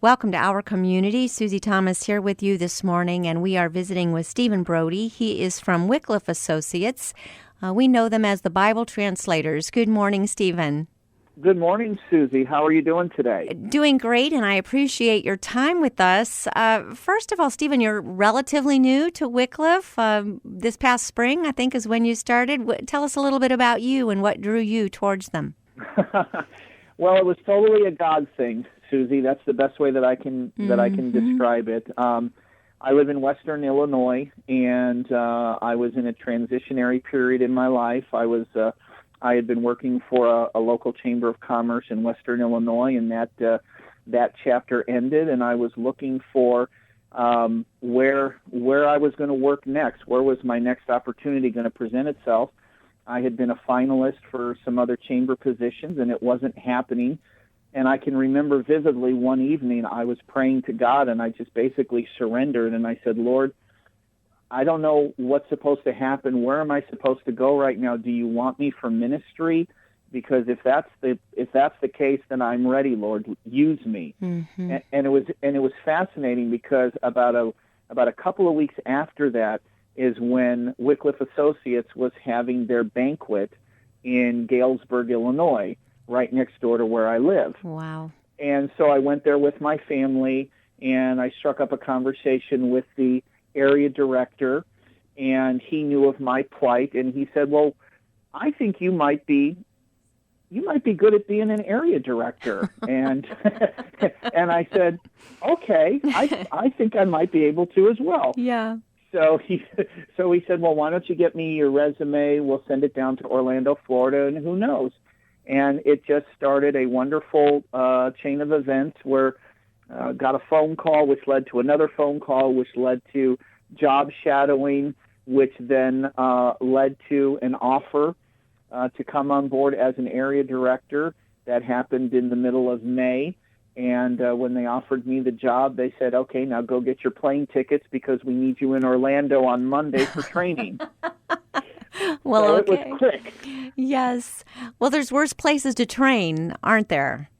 Welcome to our community. Susie Thomas here with you this morning, and we are visiting with Stephen Brody. He is from Wycliffe Associates. We know them as the Bible translators. Good morning, Stephen. Good morning, Susie. How are you doing today? Doing great, and I appreciate your time with us. First of all, Stephen, you're relatively new to Wycliffe. This past spring, I think, is when you started. Tell us a little bit about you and what drew you towards them. Well, it was totally a God thing, Susie. That's the best way that I can describe it. I live in Western Illinois, and I was in a transitionary period in my life. I had been working for a local chamber of commerce in Western Illinois, and that chapter ended, and I was looking for where I was going to work next. Where was my next opportunity going to present itself? I had been a finalist for some other chamber positions, and it wasn't happening. And I can remember vividly one evening I was praying to God, and I just basically surrendered, and I said, Lord, I don't know what's supposed to happen. Where am I supposed to go right now? Do you want me for ministry? Because if that's the case, then I'm ready, Lord. Use me. Mm-hmm. And it was fascinating because about a couple of weeks after that is when Wycliffe Associates was having their banquet in Galesburg, Illinois, right next door to where I live. Wow. And so I went there with my family, and I struck up a conversation with the area director, and he knew of my plight, and he said, well, I think you might be good at being an area director. And and I said, okay, I think I might be able to as well. Yeah. So he said, well, why don't you get me your resume? We'll send it down to Orlando, Florida, and who knows? And it just started a wonderful chain of events where got a phone call, which led to another phone call, which led to job shadowing, which then led to an offer to come on board as an area director. That happened in the middle of May. And when they offered me the job, they said, okay, now go get your plane tickets because we need you in Orlando on Monday for training. Well, so okay. It was quick. Yes. Well, there's worse places to train, aren't there?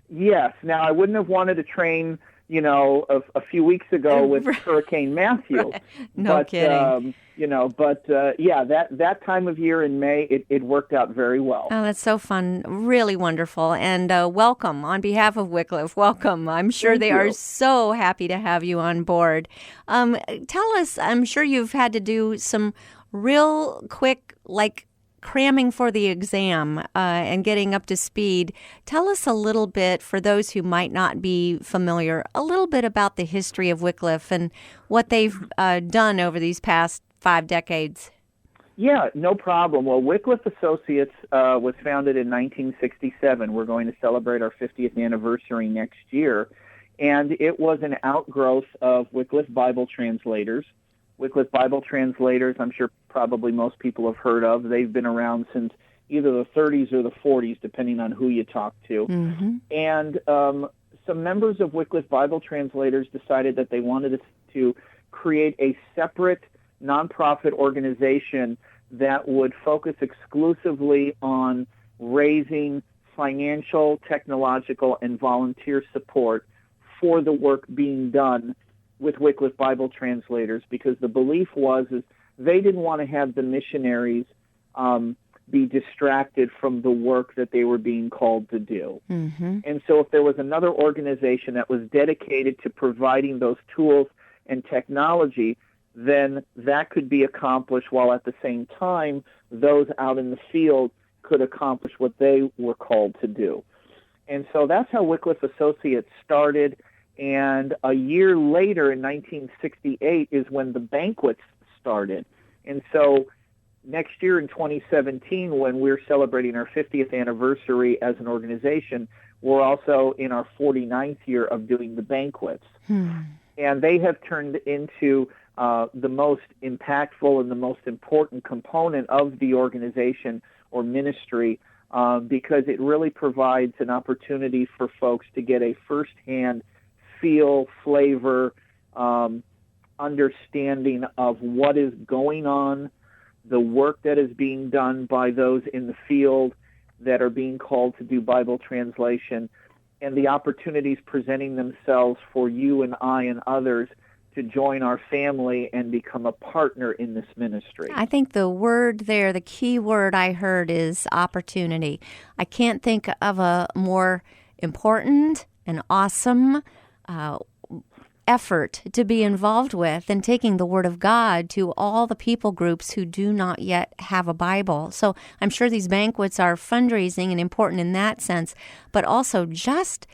Yes. Now, I wouldn't have wanted to train, a few weeks ago with Hurricane Matthew. Right. No kidding. That time of year in May, it worked out very well. Oh, that's so fun. Really wonderful. And welcome on behalf of Wycliffe. Welcome. I'm sure Thank they you. are so happy to have you on board. Tell us, I'm sure you've had to do some real quick, cramming for the exam and getting up to speed. Tell us a little bit, for those who might not be familiar, a little bit about the history of Wycliffe and what they've done over these past 5 decades. Yeah, no problem. Well, Wycliffe Associates was founded in 1967. We're going to celebrate our 50th anniversary next year. And it was an outgrowth of Wycliffe Bible Translators. Wycliffe Bible Translators, I'm sure probably most people have heard of. They've been around since either the 30s or the 40s, depending on who you talk to. Mm-hmm. And some members of Wycliffe Bible Translators decided that they wanted to create a separate nonprofit organization that would focus exclusively on raising financial, technological, and volunteer support for the work being done with Wycliffe Bible Translators, because the belief was is they didn't want to have the missionaries be distracted from the work that they were being called to do. Mm-hmm. And so if there was another organization that was dedicated to providing those tools and technology, then that could be accomplished while at the same time those out in the field could accomplish what they were called to do. And so that's how Wycliffe Associates started. And a year later, in 1968, is when the banquets started. And so next year in 2017, when we're celebrating our 50th anniversary as an organization, we're also in our 49th year of doing the banquets. And they have turned into the most impactful and the most important component of the organization or ministry, because it really provides an opportunity for folks to get a firsthand feel, flavor, understanding of what is going on, the work that is being done by those in the field that are being called to do Bible translation, and the opportunities presenting themselves for you and I and others to join our family and become a partner in this ministry. I think the word there, the key word I heard is opportunity. I can't think of a more important and awesome effort to be involved with than taking the Word of God to all the people groups who do not yet have a Bible. So I'm sure these banquets are fundraising and important in that sense, but also just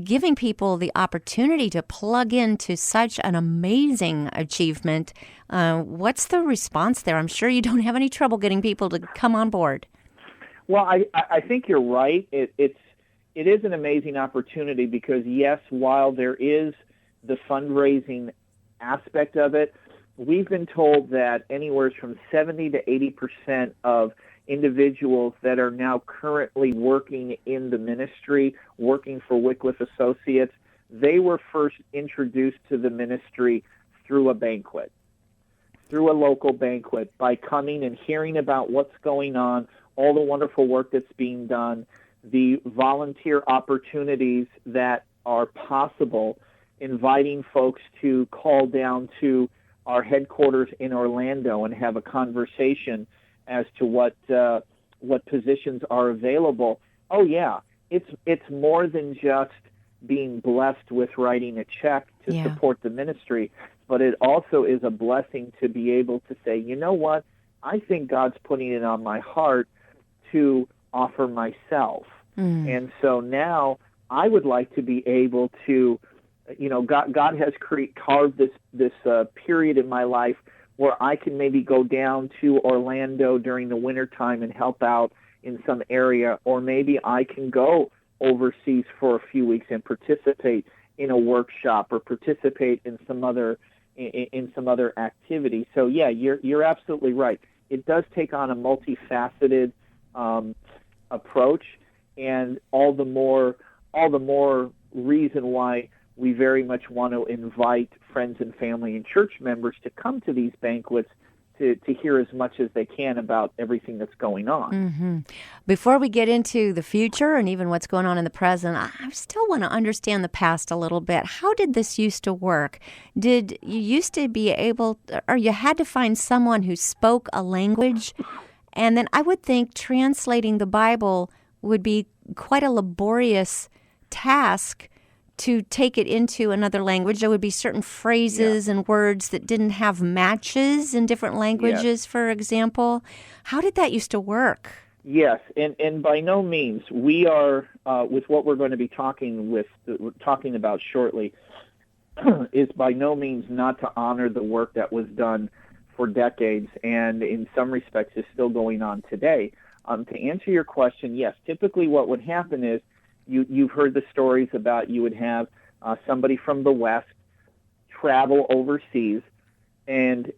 giving people the opportunity to plug into such an amazing achievement. What's the response there? I'm sure you don't have any trouble getting people to come on board. Well, I think you're right. It is an amazing opportunity because, yes, while there is the fundraising aspect of it, we've been told that anywhere from 70 to 80% of individuals that are now currently working in the ministry, working for Wycliffe Associates, they were first introduced to the ministry through a banquet, through a local banquet, by coming and hearing about what's going on, all the wonderful work that's being done, the volunteer opportunities that are possible, inviting folks to call down to our headquarters in Orlando and have a conversation as to what positions are available. Oh yeah, it's more than just being blessed with writing a check to support the ministry, but it also is a blessing to be able to say, you know what, I think God's putting it on my heart to offer myself. And so now I would like to be able to, God has carved this period in my life where I can maybe go down to Orlando during the wintertime and help out in some area, or maybe I can go overseas for a few weeks and participate in a workshop or participate in some other activity. So yeah, you're absolutely right. It does take on a multifaceted approach, and all the more reason why we very much want to invite friends and family and church members to come to these banquets to hear as much as they can about everything that's going on. Mm-hmm. Before we get into the future and even what's going on in the present, I still want to understand the past a little bit. How did this used to work? Did you used to be able, or you had to find someone who spoke a language? And then I would think translating the Bible would be quite a laborious task to take it into another language. There would be certain phrases and words that didn't have matches in different languages, for example. How did that used to work? Yes, and by no means, we are, with what we're going to be talking about shortly, is by no means not to honor the work that was done for decades and in some respects is still going on today. To answer your question, yes, typically what would happen is, you've heard the stories about you would have somebody from the West travel overseas and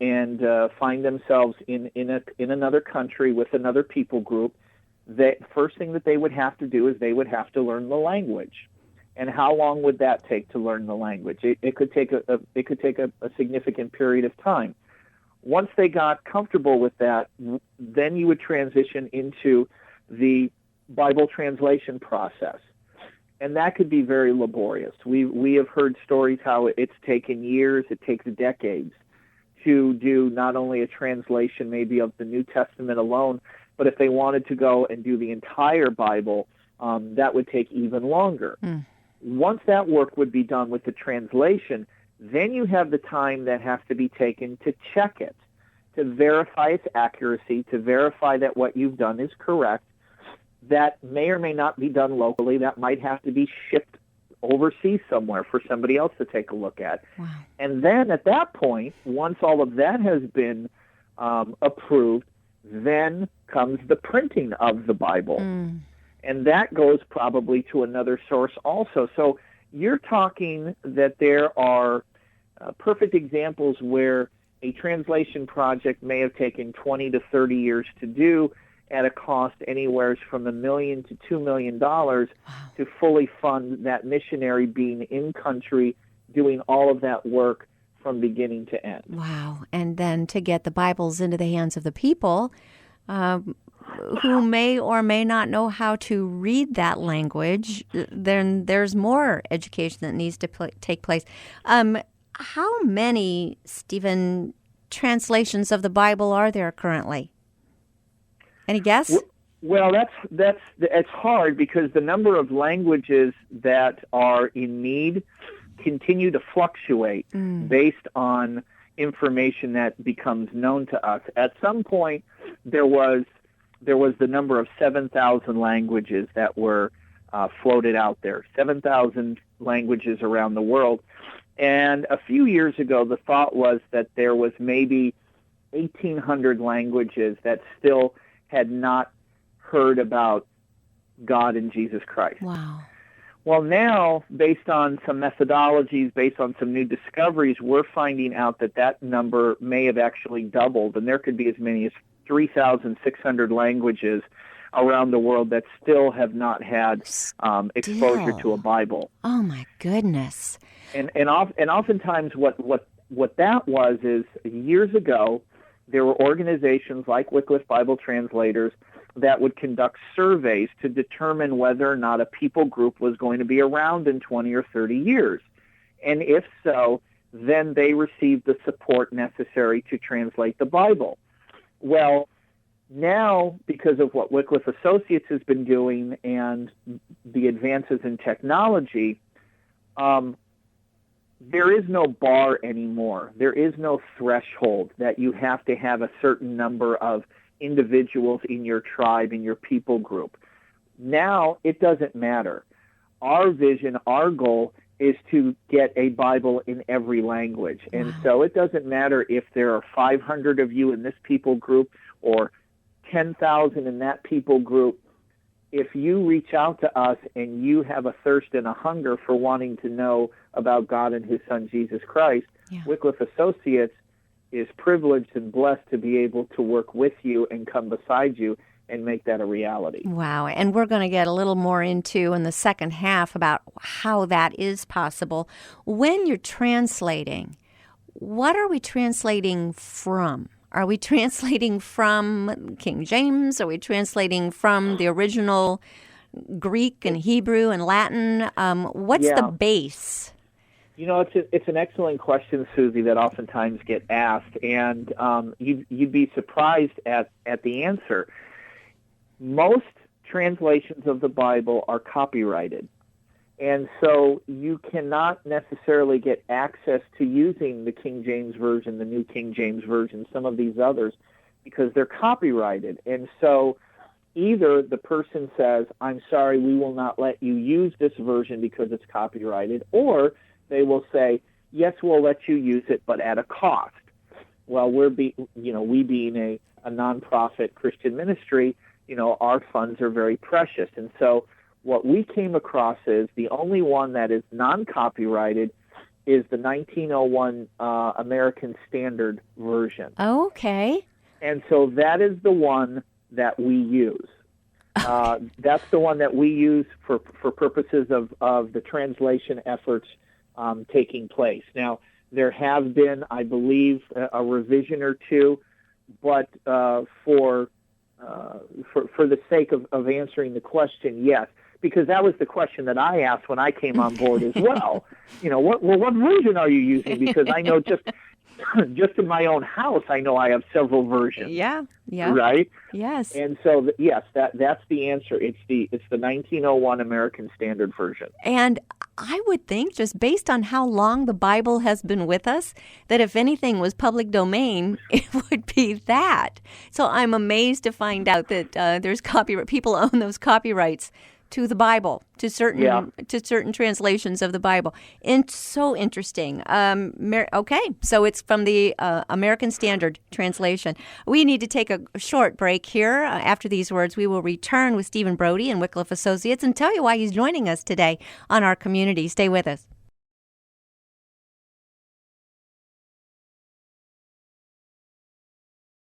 find themselves in another country with another people group. The first thing that they would have to do is they would have to learn the language. And how long would that take to learn the language? It could take a significant period of time. Once they got comfortable with that, then you would transition into the Bible translation process. And that could be very laborious. We have heard stories how it's taken years, it takes decades to do not only a translation maybe of the New Testament alone, but if they wanted to go and do the entire Bible, that would take even longer. Once that work would be done with the translation, then you have the time that has to be taken to check it, to verify its accuracy, to verify that what you've done is correct. That may or may not be done locally. That might have to be shipped overseas somewhere for somebody else to take a look at. Wow. And then at that point, once all of that has been approved, then comes the printing of the Bible. And that goes probably to another source also. So you're talking that there are perfect examples where a translation project may have taken 20 to 30 years to do, at a cost anywhere from $1 million to $2 million to fully fund that missionary being in country, doing all of that work from beginning to end. Wow. And then to get the Bibles into the hands of the people, who may or may not know how to read that language, then there's more education that needs to take place. How many, Stephen, translations of the Bible are there currently? Any guess? Well, it's hard because the number of languages that are in need continue to fluctuate based on information that becomes known to us. At some point, there was the number of 7,000 languages that were floated out there, 7,000 languages around the world. And a few years ago, the thought was that there was maybe 1,800 languages that still had not heard about God and Jesus Christ. Wow. Well, now, based on some methodologies, based on some new discoveries, we're finding out that number may have actually doubled, and there could be as many as 3,600 languages around the world that still have not had exposure to a Bible. Oh, my goodness. And oftentimes what that was is years ago, there were organizations like Wycliffe Bible Translators that would conduct surveys to determine whether or not a people group was going to be around in 20 or 30 years. And if so, then they received the support necessary to translate the Bible. Well, now, because of what Wycliffe Associates has been doing and the advances in technology, there is no bar anymore. There is no threshold that you have to have a certain number of individuals in your tribe, in your people group. Now, it doesn't matter. Our vision, our goal is to get a Bible in every language. And so it doesn't matter if there are 500 of you in this people group or 10,000 in that people group. If you reach out to us and you have a thirst and a hunger for wanting to know about God and His Son, Jesus Christ, Wycliffe Associates is privileged and blessed to be able to work with you and come beside you and make that a reality. Wow. And we're going to get a little more into in the second half about how that is possible. When you're translating, what are we translating from? Are we translating from King James? Are we translating from the original Greek and Hebrew and Latin? What's the base? You know, it's an excellent question, Susie, that oftentimes get asked, and you'd be surprised at the answer. Most translations of the Bible are copyrighted, and so you cannot necessarily get access to using the King James Version, the New King James Version, some of these others, because they're copyrighted. And so either the person says, I'm sorry, we will not let you use this version because it's copyrighted, or they will say, yes, we'll let you use it, but at a cost. Well, we being a nonprofit Christian ministry, our funds are very precious. And so what we came across is the only one that is non-copyrighted is the 1901 American Standard Version. Okay. And so that is the one that we use. That's the one that we use for purposes of the translation efforts taking place. Now, there have been, I believe, a revision or two, but for the sake of answering the question, yes, because that was the question that I asked when I came on board as well. What version are you using? Because I know just in my own house, I know I have several versions. Yeah. Right? Yes. And so, yes, that's the answer. It's the 1901 American Standard Version. And I would think, just based on how long the Bible has been with us, that if anything was public domain, it would be that. So I'm amazed to find out that there's copyright. People own those copyrights to the Bible, to certain translations of the Bible. And so interesting. Okay, so it's from the American Standard Translation. We need to take a short break here. After these words, we will return with Stephen Brody and Wycliffe Associates and tell you why he's joining us today on our community. Stay with us.